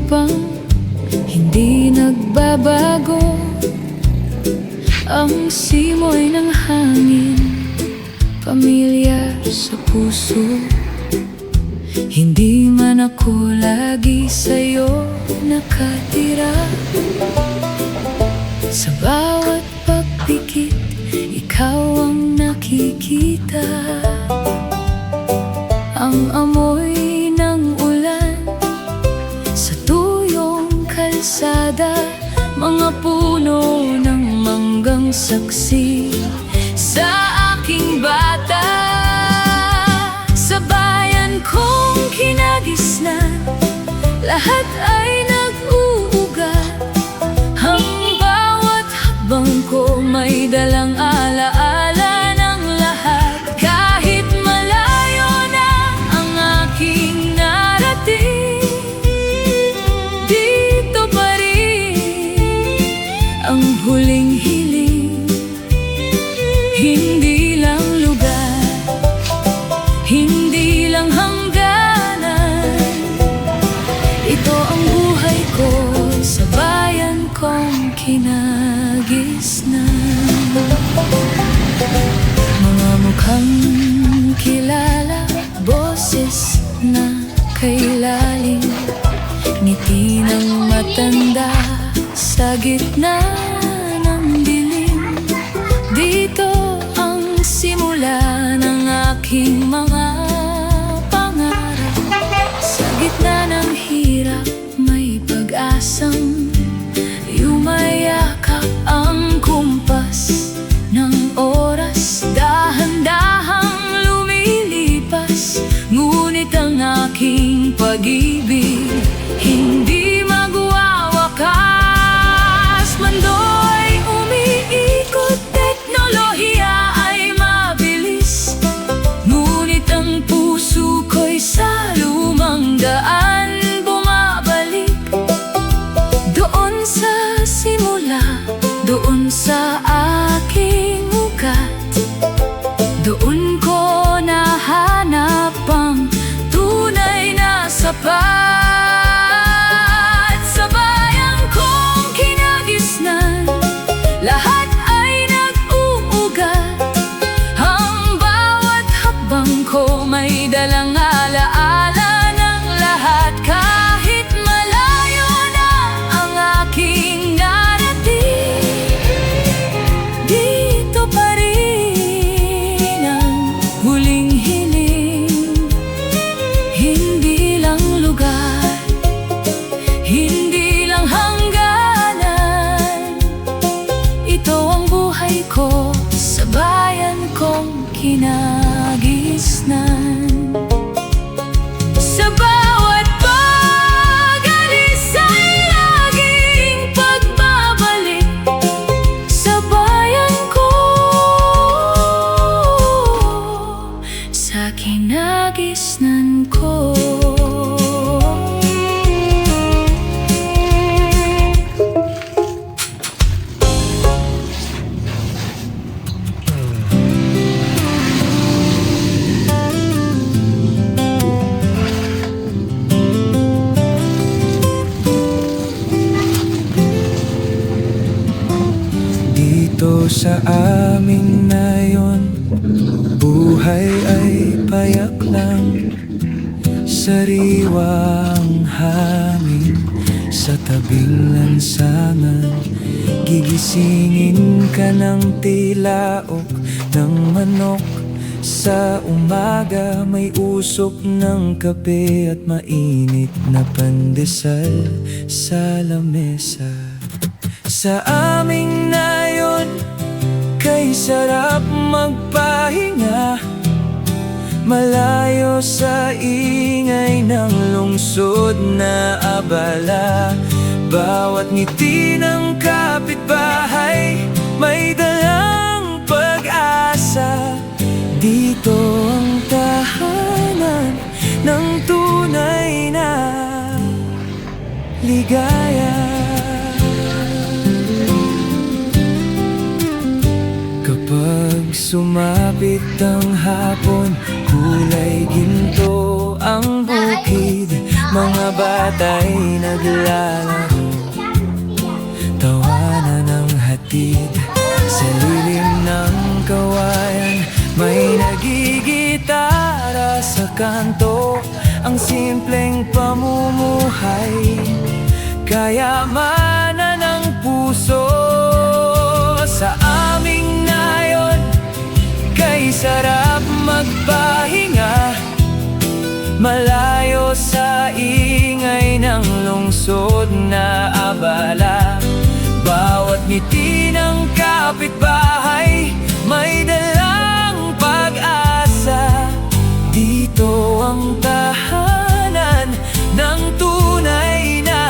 bang hindi nagbabago ang simoy ng hangin, pamilyar sa puso? Hindi man ako lagi sa'yo nakatira. Sa bawat pagpikit, ikaw ang nakikita. Ang amoy ng ulan sa tuyong kalsada, mga puno ng manggang saksi sa aking bata. Sa bayan kong kinagisnan, lahat ay nag-uugat. Ang bawat hakbang ko may dalang alaala ng lahat. Kahit malayo na ang aking narating, dito pa rin ang huling hiling. Hindi lang lugar, hindi lang hangganan. Ito ang buhay ko sa bayan kong kinagisnan. Mga mukhang kilala, boses na kailalim, ngiti ng matanda sa gitna ng dilim. Dito ang simula ng aking mga pangarap. Sa gitna ng hirap, may pag-asang yumayakap. Ang kumpas ng oras dahan-dahang lumilipas, ngunit ang aking pag-ibig hindi magwawakas. Mundo'y umiikot, teknolohiya ay mabilis, ngunit ang puso ko'y sa lumang daan bumabalik. Doon sa simula, doon sa aking ugat, doon ko nahanap ang tunay na sapat. Sa bayan kong kinagisnan, lahat ay nag-uugat. Ang bawat hakbang ko may dalang alaala ng lahat. Kahit malayo na ang aking narating, dito pa rin ang huling hiling. Hindi lang lugar, hindi lang hangganan. Ito ang buhay ko sa bayan kong kinagisnan. Sa bawat pag-alis ay laging pagbabalik sa bayan ko, sa kinagisnan ko. Dito sa amin ngayon, buhay ay payak lang. Sariwang hangin sa tabing lansangan, gigisingin ka ng tilaok ng manok. Sa umaga may usok ng kape at mainit na pandesal sa lamesa. Sa aming nayon, kay sarap magpahinga, malayo sa ingay ng lungsod na abala. Bawat ngiti ng kapitbahay may dalang pag-asa. Dito ang tahanan ng tunay na ligaya. Kapag sumapit ang hapon, kulay ginto ang bukid. Mga bata'y naglalaro, tawanan ng hatid. Sa lilim ng kawayan, may nagigitara sa kanto. Ang simpleng pamumuhay, kayamanan ng puso. Sa aming nayon, kay sarap magpahinga, malayo sa ingay ng lungsod na abala. Bawat ngiti ng kapitbahay may dalang pag-asa. Dito ang tahanan ng tunay na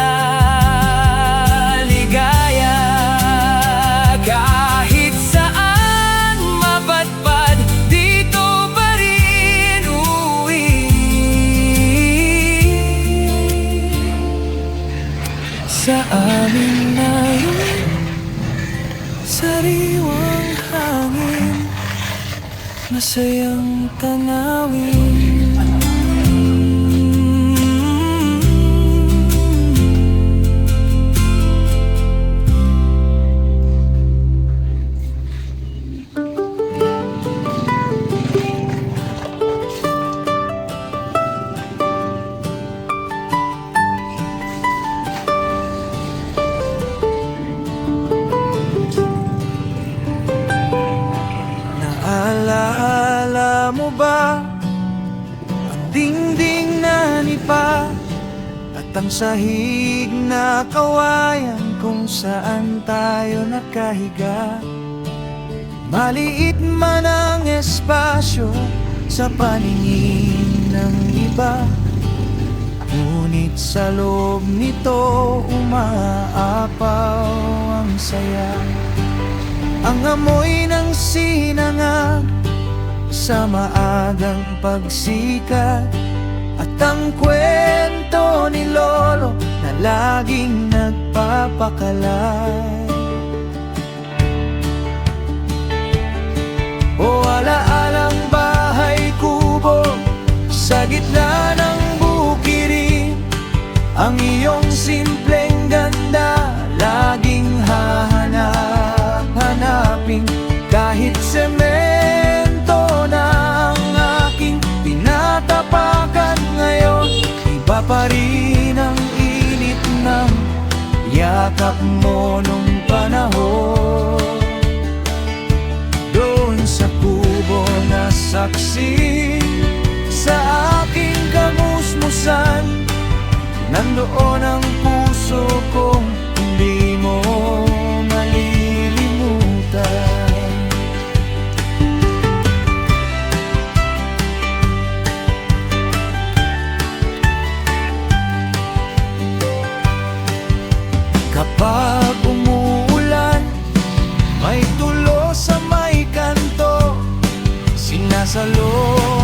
ligaya. Kahit saan mapadpad, dito pa rin uwi. Sa amin na yun, sariwang hangin, masayang tanawin. Naalala mo ba ang dingding na nipa at ang sahig na kawayan kung saan tayo nakahiga? Maliit man ang espasyo sa paningin ng iba, ngunit sa loob nito umaapaw ang saya. Ang amoy ng sinangag sa maagang pagsikat, at ang kwento ni Lolo na laging nagpapakalay. O alaalang bahay kubo sa gitna ng bukirin, ang iyong simpleng ganda laging hahanapin. Kahit semento na ang aking tinatapakan ngayon, iba pa rin ang init ng yakap mo nung panahon. Doon sa kubo na saksi sa aking kamusmusan, nandoon ang puso kong hindi mo malilimutan. Kapag umuulan, may tulo sa may kanto, sinasalo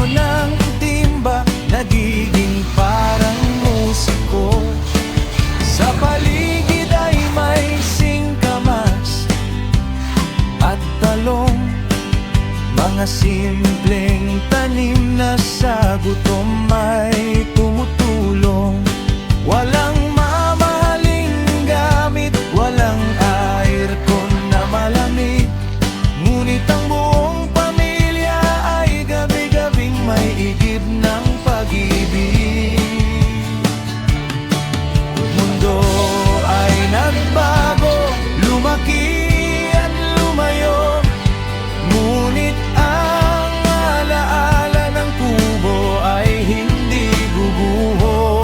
ng timba, nagiging parang musiko. Sa paligid ay may singkamas at talong, mga simpleng tanim na sa gutom ay tumutulong. Walang mamahaling gamit, walang aircon na malamig, ngunit ang buong pamilya ay gabi-gabing may igib ng pag-ibig. Mundo ay nagbago, lumaki at lumayo, ngunit ang alaala ng kubo ay hindi guguho.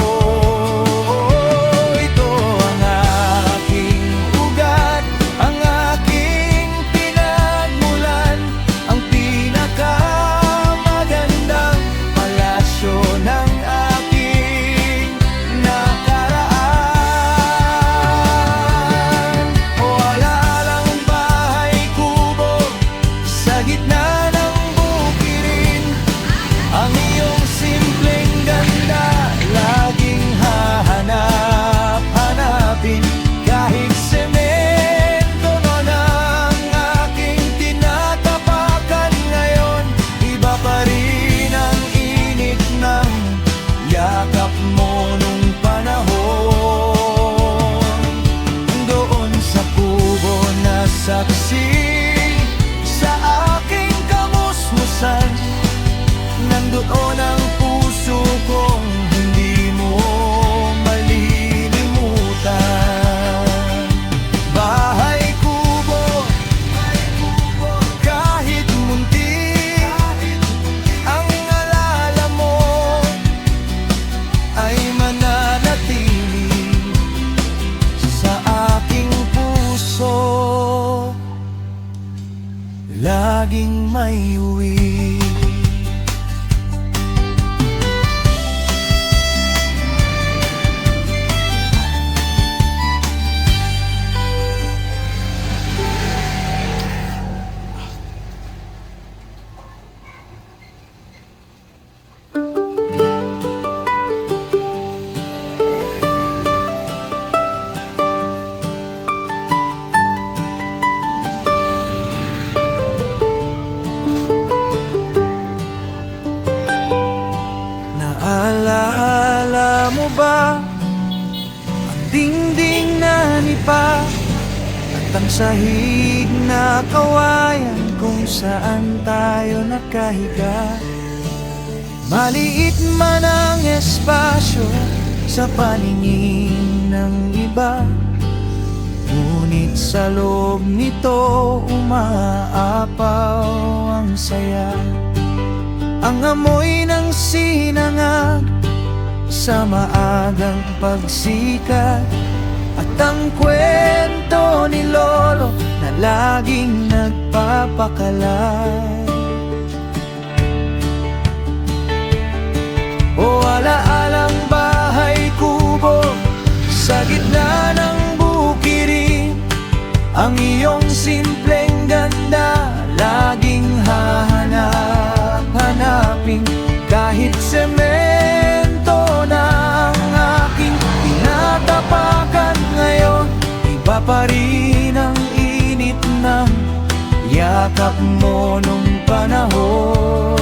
laging may uwi. Naalala mo ba ang dingding na nipa at ang sahig na kawayan kung saan tayo nakahiga? Maliit man ang espasyo sa paningin ng iba, ngunit sa loob nito umaapaw ang saya. Ang amoy ng sinangag sa maagang pagsikat, at ang kwento ni Lolo na laging nagpapakalay. O alaalang bahay kubo sa gitna ng bukirin, ang iyong simpleng ganda laging hahanapin. Kahit semento na ang aking tinatapakan ngayon, iba pa rin ang init ng yakap mo nung panahon.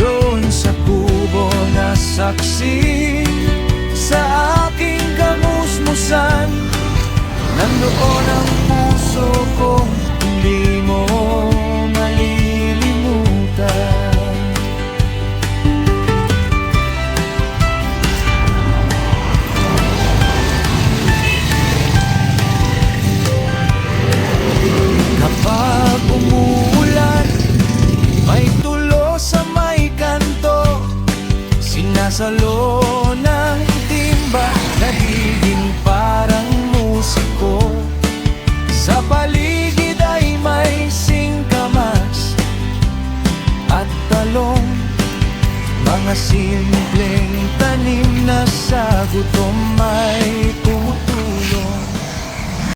Doon sa kubo na saksi sa aking kamusmusan, nandoon ang puso kong hindi mo malilimutan. Kapag umuulan, may tulo sa may kanto, sinasalo ng timba, nagiging parang musiko. Sa paligid ay may singkamas at talong, mga simpleng tanim na sa gutom ay